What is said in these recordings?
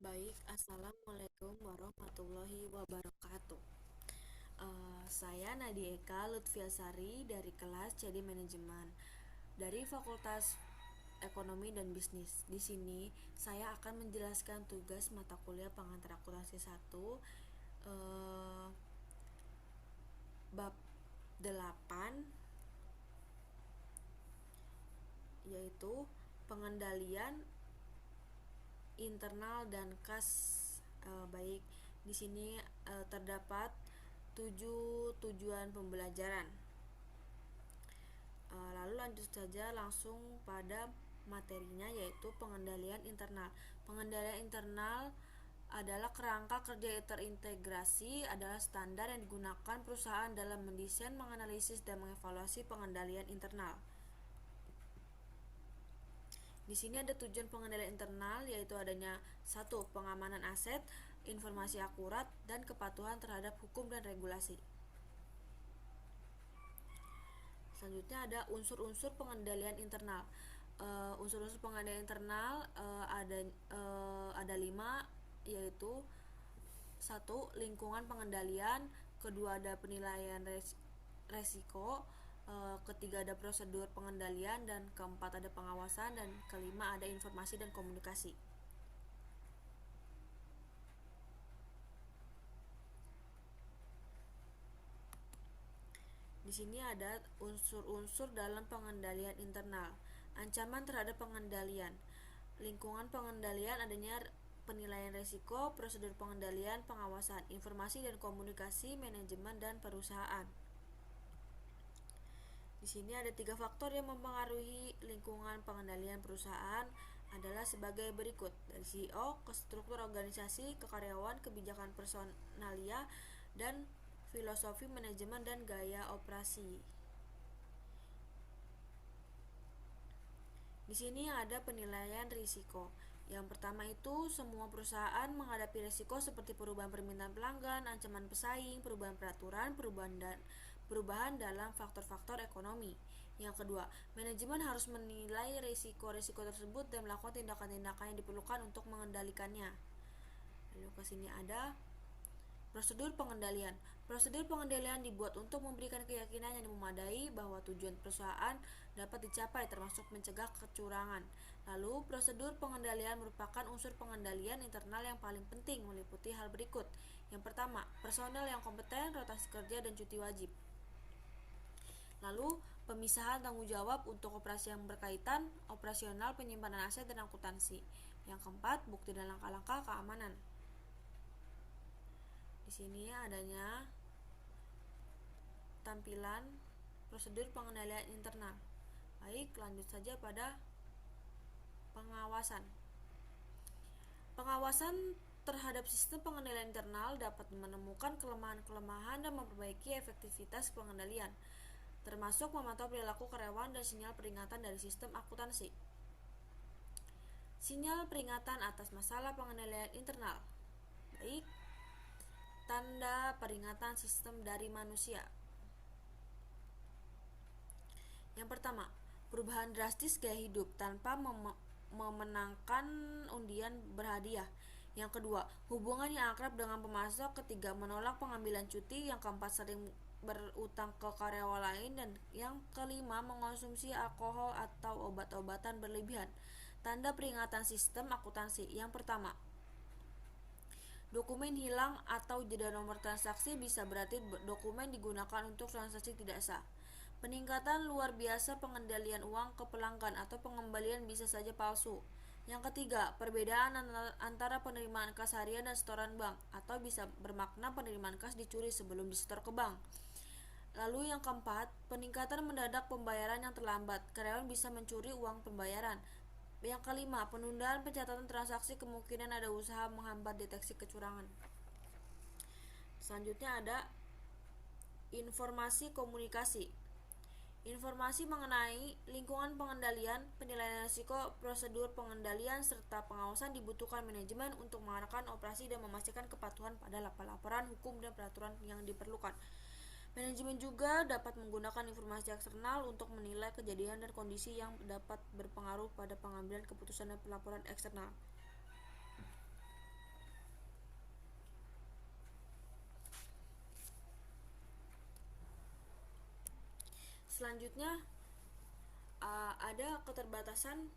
Baik, Assalamualaikum warahmatullahi wabarakatuh. Saya Nadia Eka Lutfiasari dari kelas CD Manajemen dari Fakultas Ekonomi dan Bisnis. Di sini saya akan menjelaskan tugas mata kuliah pengantar akuntansi 1, eh, bab 8, yaitu pengendalian internal dan kas. Baik, di sini terdapat 7 tujuan pembelajaran. Lalu lanjut saja langsung pada materinya, yaitu pengendalian internal. Pengendalian internal adalah kerangka kerja terintegrasi, adalah standar yang digunakan perusahaan dalam mendesain, menganalisis, dan mengevaluasi pengendalian internal. Di sini ada tujuan pengendalian internal, yaitu adanya 1. Pengamanan aset, informasi akurat, dan kepatuhan terhadap hukum dan regulasi. Selanjutnya ada unsur-unsur pengendalian internal. Unsur-unsur pengendalian internal ada 5, yaitu 1. Lingkungan pengendalian, kedua ada penilaian resiko, ketiga ada prosedur pengendalian, dan keempat ada pengawasan, dan kelima ada informasi dan komunikasi. Di sini ada unsur-unsur dalam pengendalian internal. Ancaman terhadap pengendalian. Lingkungan pengendalian adanya penilaian risiko, prosedur pengendalian, pengawasan, informasi dan komunikasi, manajemen dan perusahaan. Di sini ada 3 faktor yang mempengaruhi lingkungan pengendalian perusahaan adalah sebagai berikut: dari CEO ke struktur organisasi, ke karyawan, kebijakan personalia, dan filosofi manajemen dan gaya operasi. Di sini ada penilaian risiko. Yang pertama itu, semua perusahaan menghadapi risiko seperti perubahan permintaan pelanggan, ancaman pesaing, perubahan peraturan, perubahan dalam faktor-faktor ekonomi. Yang kedua, manajemen harus menilai risiko-risiko tersebut dan melakukan tindakan-tindakan yang diperlukan untuk mengendalikannya. Lalu ke sini ada prosedur pengendalian. Prosedur pengendalian dibuat untuk memberikan keyakinan yang memadai bahwa tujuan perusahaan dapat dicapai, termasuk mencegah kecurangan. Lalu, prosedur pengendalian merupakan unsur pengendalian internal yang paling penting, meliputi hal berikut. Yang pertama, personel yang kompeten, rotasi kerja, dan cuti wajib. Lalu, pemisahan tanggung jawab untuk operasi yang berkaitan, operasional, penyimpanan aset, dan akuntansi. Yang keempat, bukti dan langkah-langkah keamanan. Di sini adanya tampilan prosedur pengendalian internal. Baik, lanjut saja pada pengawasan. Pengawasan terhadap sistem pengendalian internal dapat menemukan kelemahan-kelemahan dan memperbaiki efektivitas pengendalian, termasuk memantau perilaku karyawan dan sinyal peringatan dari sistem akuntansi. Sinyal peringatan atas masalah pengendalian internal. Baik, tanda peringatan sistem dari manusia. Yang pertama, perubahan drastis gaya hidup tanpa memenangkan undian berhadiah. Yang kedua, hubungan yang akrab dengan pemasok. Ketiga, menolak pengambilan cuti. Yang keempat, sering berutang ke karyawan lain. Dan yang kelima, mengonsumsi alkohol atau obat-obatan berlebihan. Tanda peringatan sistem akuntansi. Yang pertama, dokumen hilang atau jeda nomor transaksi, bisa berarti dokumen digunakan untuk transaksi tidak sah. Peningkatan luar biasa pengendalian uang ke pelanggan atau pengembalian bisa saja palsu. Yang ketiga, perbedaan antara penerimaan kas harian dan setoran bank, atau bisa bermakna penerimaan kas dicuri sebelum disetor ke bank. Lalu yang keempat, peningkatan mendadak pembayaran yang terlambat. Karyawan bisa mencuri uang pembayaran. Yang kelima, penundaan pencatatan transaksi, kemungkinan ada usaha menghambat deteksi kecurangan. Selanjutnya ada informasi komunikasi. Informasi mengenai lingkungan pengendalian, penilaian risiko, prosedur pengendalian, serta pengawasan dibutuhkan manajemen untuk mengarahkan operasi dan memastikan kepatuhan pada laporan hukum dan peraturan yang diperlukan. Manajemen juga dapat menggunakan informasi eksternal untuk menilai kejadian dan kondisi yang dapat berpengaruh pada pengambilan keputusan dan pelaporan eksternal. Selanjutnya ada keterbatasan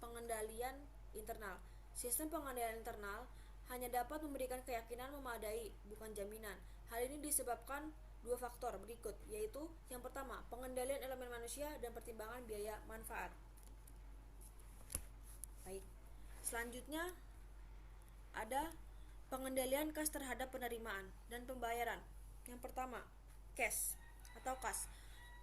pengendalian internal. Sistem pengendalian internal hanya dapat memberikan keyakinan memadai, bukan jaminan. Hal ini disebabkan dua faktor berikut, yaitu yang pertama, pengendalian elemen manusia dan pertimbangan biaya manfaat. Baik. Selanjutnya ada pengendalian kas terhadap penerimaan dan pembayaran. Yang pertama, cash atau kas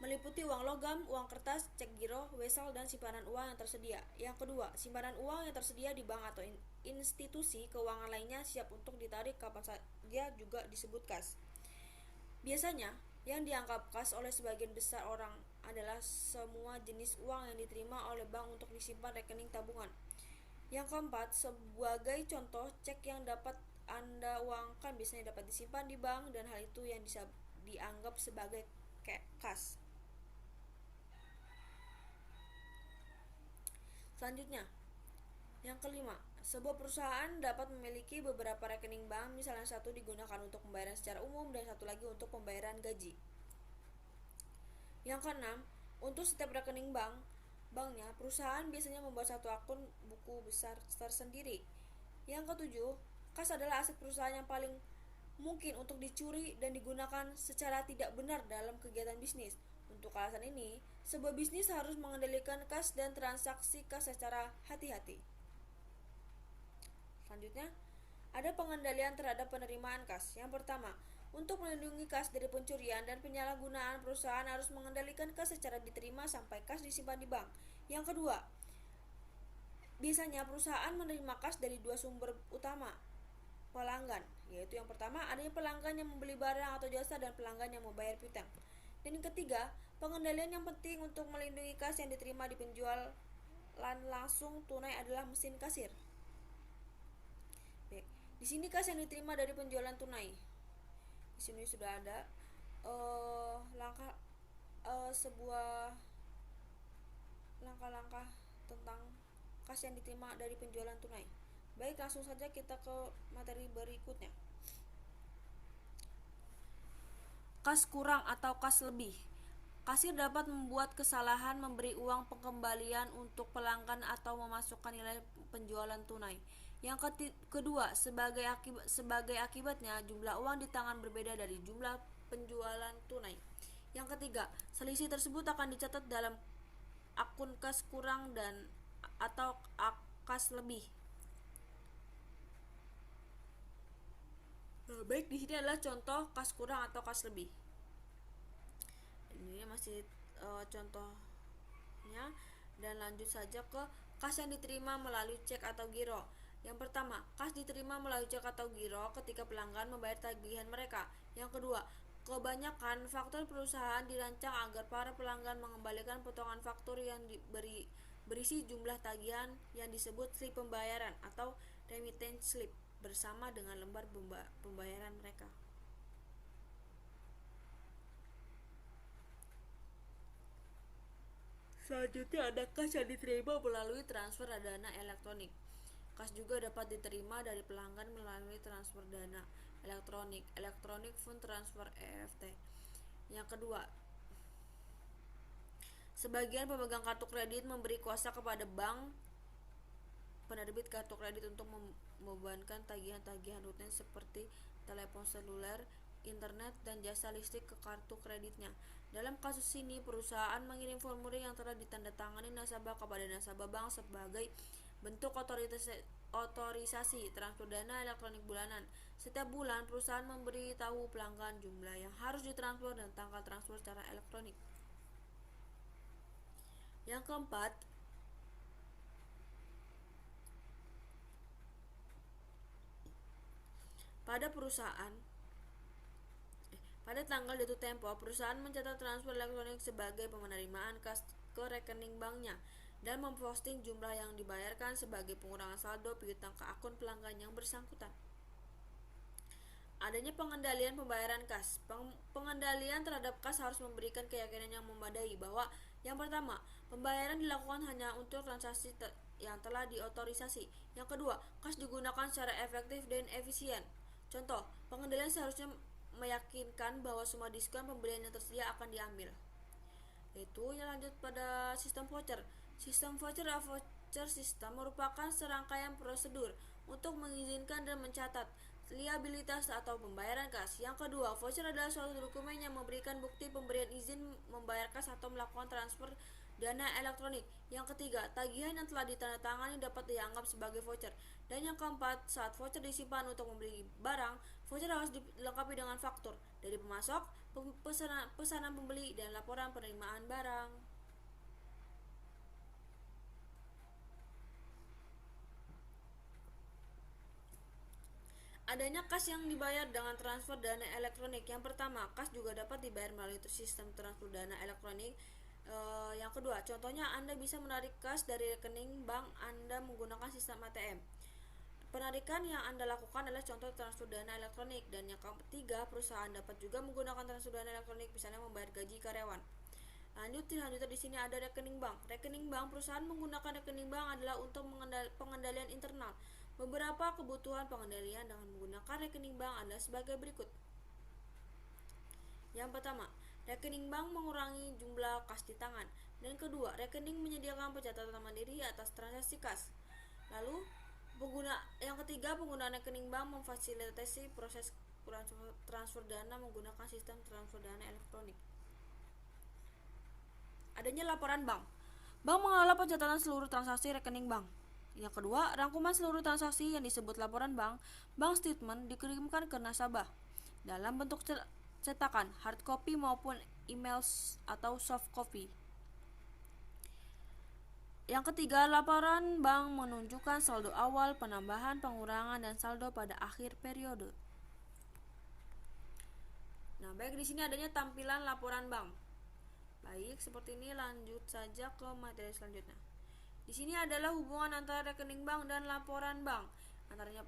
meliputi uang logam, uang kertas, cek giro, wesel, dan simpanan uang yang tersedia. Yang kedua, simpanan uang yang tersedia di bank atau institusi keuangan lainnya siap untuk ditarik kapan saja juga disebut kas. Biasanya, yang dianggap kas oleh sebagian besar orang adalah semua jenis uang yang diterima oleh bank untuk disimpan rekening tabungan. Yang keempat, sebagai contoh, cek yang dapat Anda uangkan biasanya dapat disimpan di bank, dan hal itu yang dianggap sebagai kas. Selanjutnya, yang kelima, sebuah perusahaan dapat memiliki beberapa rekening bank, misalnya satu digunakan untuk pembayaran secara umum dan satu lagi untuk pembayaran gaji. Yang keenam, untuk setiap rekening banknya, perusahaan biasanya membuat satu akun buku besar tersendiri. Yang ketujuh, kas adalah aset perusahaan yang paling mungkin untuk dicuri dan digunakan secara tidak benar dalam kegiatan bisnis. Untuk alasan ini, sebuah bisnis harus mengendalikan kas dan transaksi kas secara hati-hati. Selanjutnya, ada pengendalian terhadap penerimaan kas. Yang pertama, untuk melindungi kas dari pencurian dan penyalahgunaan, perusahaan harus mengendalikan kas secara diterima sampai kas disimpan di bank. Yang kedua, biasanya perusahaan menerima kas dari dua sumber utama pelanggan, yaitu yang pertama, adanya pelanggan yang membeli barang atau jasa dan pelanggan yang membayar piutang. Dan yang ketiga, pengendalian yang penting untuk melindungi kas yang diterima di penjualan langsung tunai adalah mesin kasir. Baik, di sini kas yang diterima dari penjualan tunai. Di sini sudah ada langkah-langkah tentang kas yang diterima dari penjualan tunai. Baik, langsung saja kita ke materi berikutnya. Kas kurang atau kas lebih. Kasir dapat membuat kesalahan memberi uang pengembalian untuk pelanggan atau memasukkan nilai penjualan tunai. Yang kedua, sebagai akibatnya jumlah uang di tangan berbeda dari jumlah penjualan tunai. Yang ketiga, selisih tersebut akan dicatat dalam akun kas kurang dan atau kas lebih. Baik, di sini adalah contoh kas kurang atau kas lebih. Ini masih contohnya, dan lanjut saja ke kas yang diterima melalui cek atau giro. Yang pertama, kas diterima melalui cek atau giro ketika pelanggan membayar tagihan mereka. Yang kedua, kebanyakan faktur perusahaan dirancang agar para pelanggan mengembalikan potongan faktur yang berisi jumlah tagihan yang disebut slip pembayaran atau remittance slip bersama dengan lembar pembayaran mereka. Selanjutnya ada kas yang diterima melalui transfer dana elektronik. Kas juga dapat diterima dari pelanggan melalui transfer dana elektronik, Electronic Fund Transfer (EFT). Yang kedua, sebagian pemegang kartu kredit memberi kuasa kepada bank penerbit kartu kredit untuk membebankan tagihan-tagihan rutin seperti telepon seluler, internet, dan jasa listrik ke kartu kreditnya. Dalam kasus ini, perusahaan mengirim formulir yang telah ditandatangani nasabah kepada nasabah bank sebagai bentuk otorisasi transfer dana elektronik bulanan. Setiap bulan, perusahaan memberi tahu pelanggan jumlah yang harus ditransfer dan tanggal transfer secara elektronik. Yang keempat, pada tanggal jatuh tempo, perusahaan mencatat transfer elektronik sebagai penerimaan kas ke rekening banknya dan memposting jumlah yang dibayarkan sebagai pengurangan saldo piutang ke akun pelanggan yang bersangkutan. Adanya pengendalian pembayaran kas. Pengendalian terhadap kas harus memberikan keyakinan yang memadai bahwa yang pertama, pembayaran dilakukan hanya untuk transaksi yang telah diotorisasi. Yang kedua, kas digunakan secara efektif dan efisien. Contoh, pengendalian seharusnya meyakinkan bahwa semua diskon pembelian yang tersedia akan diambil. Yaitu yang lanjut pada sistem voucher. Sistem voucher atau voucher system merupakan serangkaian prosedur untuk mengizinkan dan mencatat liabilitas atau pembayaran kas. Yang kedua, voucher adalah suatu dokumen yang memberikan bukti pemberian izin membayar kas atau melakukan transfer dana elektronik. Yang ketiga, tagihan yang telah ditandatangani dapat dianggap sebagai voucher. Dan yang keempat, saat voucher disimpan untuk membeli barang, voucher harus dilengkapi dengan faktur dari pemasok, pesanan pembeli, dan laporan penerimaan barang. Adanya kas yang dibayar dengan transfer dana elektronik. Yang pertama, kas juga dapat dibayar melalui sistem transfer dana elektronik. Yang kedua, contohnya Anda bisa menarik kas dari rekening bank Anda menggunakan sistem ATM. Penarikan yang Anda lakukan adalah contoh transfer dana elektronik. Dan yang ketiga, perusahaan dapat juga menggunakan transfer dana elektronik, misalnya membayar gaji karyawan. Lanjut di sini ada rekening bank. Rekening bank, perusahaan menggunakan rekening bank adalah untuk pengendalian internal. Beberapa kebutuhan pengendalian dengan menggunakan rekening bank adalah sebagai berikut. Yang pertama, rekening bank mengurangi jumlah kas di tangan. Dan kedua, rekening menyediakan pencatatan mandiri atas transaksi kas. Lalu, yang ketiga, penggunaan rekening bank memfasilitasi proses transfer dana menggunakan sistem transfer dana elektronik. Adanya laporan bank. Bank mengelola pencatatan seluruh transaksi rekening bank. Yang kedua, rangkuman seluruh transaksi yang disebut laporan bank, bank statement dikirimkan ke nasabah dalam bentuk cetakan, hard copy maupun email atau soft copy. Yang ketiga, laporan bank menunjukkan saldo awal, penambahan, pengurangan, dan saldo pada akhir periode. Nah, baik, di sini adanya tampilan laporan bank. Baik, seperti ini. Lanjut saja ke materi selanjutnya. Di sini adalah hubungan antara rekening bank dan laporan bank. Antaranya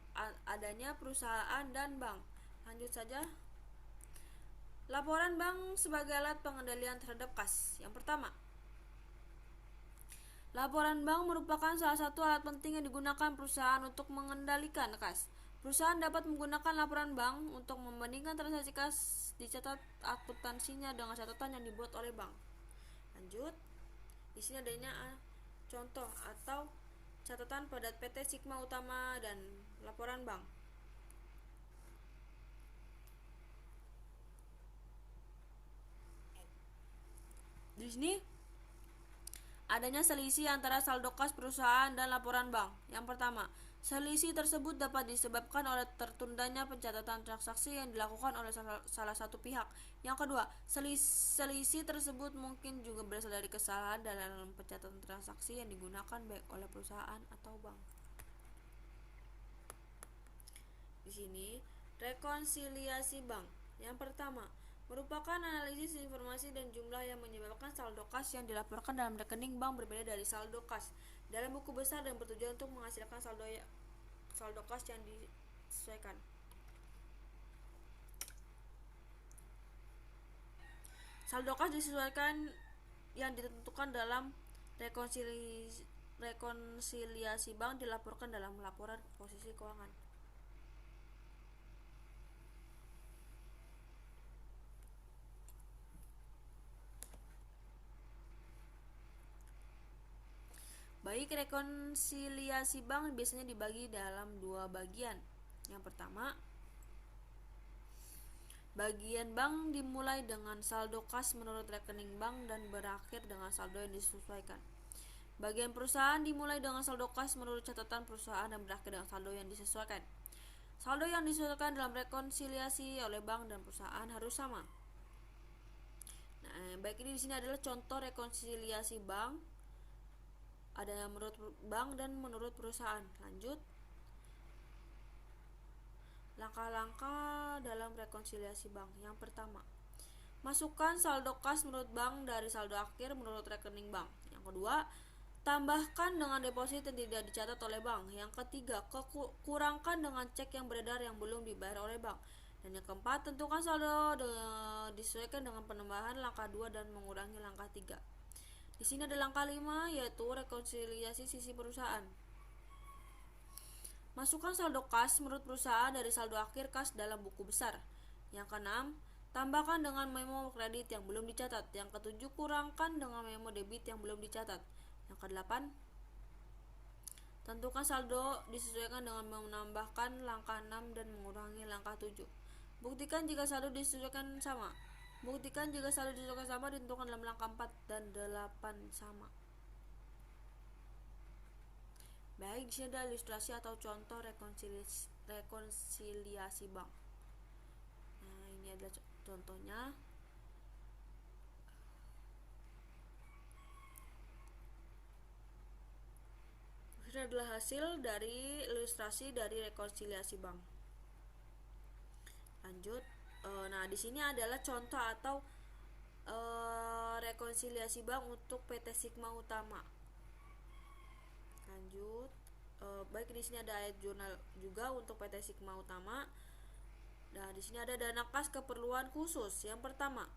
adanya perusahaan dan bank. Lanjut saja. Laporan bank sebagai alat pengendalian terhadap kas. Yang pertama, laporan bank merupakan salah satu alat penting yang digunakan perusahaan untuk mengendalikan kas. Perusahaan dapat menggunakan laporan bank untuk membandingkan transaksi kas dicatat akuntansinya dengan catatan yang dibuat oleh bank. Lanjut, di sini adanya contoh atau catatan pada PT Sigma Utama dan laporan bank. Di sini adanya selisih antara saldo kas perusahaan dan laporan bank. Yang pertama, selisih tersebut dapat disebabkan oleh tertundanya pencatatan transaksi yang dilakukan oleh salah satu pihak. Yang kedua, selisih tersebut mungkin juga berasal dari kesalahan dalam pencatatan transaksi yang digunakan baik oleh perusahaan atau bank. Di sini, rekonsiliasi bank. Yang pertama, merupakan analisis informasi dan jumlah yang menyebabkan saldo kas yang dilaporkan dalam rekening bank berbeda dari saldo kas dalam buku besar dan bertujuan untuk menghasilkan saldo kas yang disesuaikan. Saldo kas disesuaikan yang ditentukan dalam rekonsiliasi bank dilaporkan dalam laporan posisi keuangan. Baik, rekonsiliasi bank biasanya dibagi dalam dua bagian. Yang pertama, bagian bank dimulai dengan saldo kas menurut rekening bank dan berakhir dengan saldo yang disesuaikan. Bagian perusahaan dimulai dengan saldo kas menurut catatan perusahaan dan berakhir dengan saldo yang disesuaikan. Saldo yang disesuaikan dalam rekonsiliasi oleh bank dan perusahaan harus sama. Nah, baik, ini di sini adalah contoh rekonsiliasi bank. Ada menurut bank dan menurut perusahaan. Lanjut. Langkah-langkah dalam rekonsiliasi bank. Yang pertama, masukkan saldo kas menurut bank dari saldo akhir menurut rekening bank. Yang kedua, tambahkan dengan deposit yang tidak dicatat oleh bank. Yang ketiga, kurangkan dengan cek yang beredar yang belum dibayar oleh bank. Dan yang keempat, tentukan saldo disesuaikan dengan penambahan langkah 2 dan mengurangi langkah 3. Di sini ada langkah 5, yaitu rekonsiliasi sisi perusahaan. Masukkan saldo kas menurut perusahaan dari saldo akhir kas dalam buku besar. Yang keenam, tambahkan dengan memo kredit yang belum dicatat. Yang ketujuh, kurangkan dengan memo debit yang belum dicatat. Yang kedelapan, tentukan saldo disesuaikan dengan menambahkan langkah 6 dan mengurangi langkah 7. Buktikan jika saldo disesuaikan sama. Ditentukan dalam langkah 4 dan 8 sama. Baik, di sini ada ilustrasi atau contoh rekonsiliasi bank. Nah, ini adalah contohnya. Ini adalah hasil dari ilustrasi dari rekonsiliasi bank. Lanjut. Nah, di sini adalah contoh atau rekonsiliasi bank untuk PT Sigma Utama. Lanjut. Baik, di sini ada ayat jurnal juga untuk PT Sigma Utama. Nah, di sini ada dana kas keperluan khusus. Yang pertama,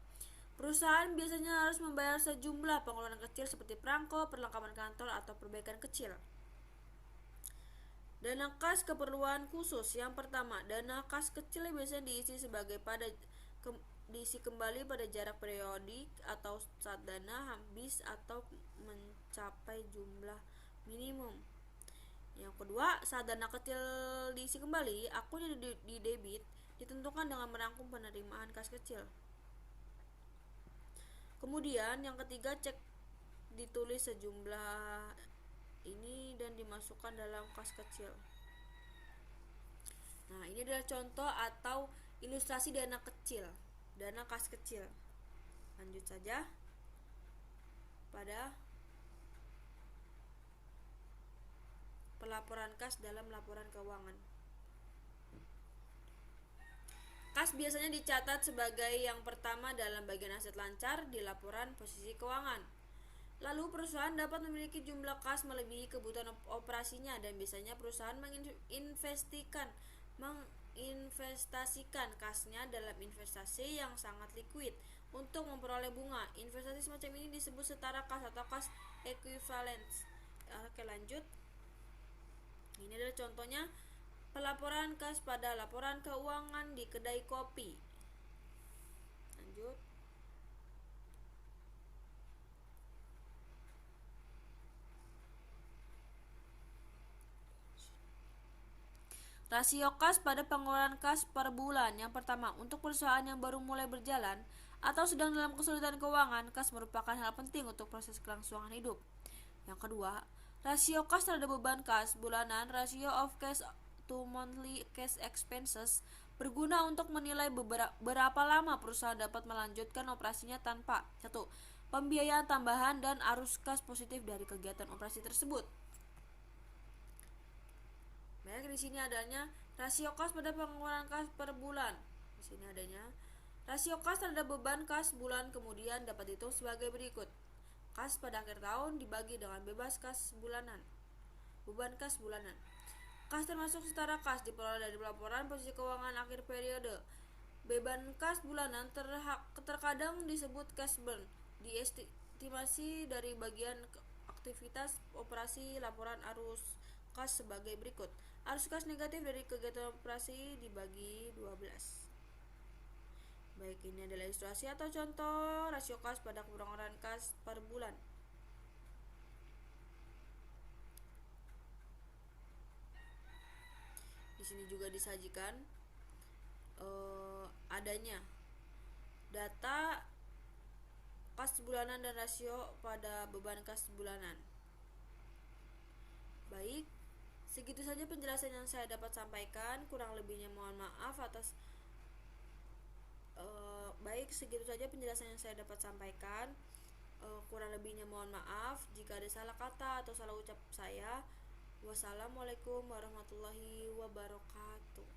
perusahaan biasanya harus membayar sejumlah pengeluaran kecil seperti perangko, perlengkapan kantor, atau perbaikan kecil. Dana kas keperluan khusus. Yang pertama, dana kas kecil biasanya diisi kembali pada jarak periodik atau saat dana habis atau mencapai jumlah minimum. Yang kedua, saat dana kecil diisi kembali, akun yang di debit ditentukan dengan merangkum penerimaan kas kecil. Kemudian yang ketiga, cek ditulis sejumlah ini dan dimasukkan dalam kas kecil. Nah, ini adalah contoh atau ilustrasi dana kas kecil. Lanjut saja pada pelaporan kas dalam laporan keuangan. Kas biasanya dicatat sebagai yang pertama dalam bagian aset lancar di laporan posisi keuangan. Lalu perusahaan dapat memiliki jumlah kas melebihi kebutuhan operasinya, dan biasanya perusahaan menginvestasikan kasnya dalam investasi yang sangat likuid untuk memperoleh bunga. Investasi semacam ini disebut setara kas atau kas equivalence. Oke, lanjut. Ini adalah contohnya pelaporan kas pada laporan keuangan di kedai kopi. Lanjut. Rasio kas pada pengeluaran kas per bulan. Yang pertama, untuk perusahaan yang baru mulai berjalan atau sedang dalam kesulitan keuangan, kas merupakan hal penting untuk proses kelangsungan hidup. Yang kedua, rasio kas terhadap beban kas bulanan, ratio of cash to monthly cash expenses, berguna untuk menilai berapa lama perusahaan dapat melanjutkan operasinya tanpa 1. Pembiayaan tambahan dan arus kas positif dari kegiatan operasi tersebut. Baik, di sini adanya rasio kas pada pengeluaran kas per bulan. Di sini adanya rasio kas terhadap beban kas bulan, kemudian dapat dihitung sebagai berikut. Kas pada akhir tahun dibagi dengan beban kas bulanan. Kas termasuk setara kas diperoleh dari laporan posisi keuangan akhir periode. Beban kas bulanan terkadang disebut cash burn, diestimasi dari bagian aktivitas operasi laporan arus kas sebagai berikut. Arus kas negatif dari kegiatan operasi dibagi 12. Baik, ini adalah ilustrasi atau contoh rasio kas pada pengeluaran kas per bulan. Di sini juga disajikan adanya data kas bulanan dan rasio pada beban kas bulanan. Baik, segitu saja penjelasan yang saya dapat sampaikan. Kurang lebihnya mohon maaf atas kurang lebihnya mohon maaf jika ada salah kata atau salah ucap saya. Wassalamualaikum warahmatullahi wabarakatuh.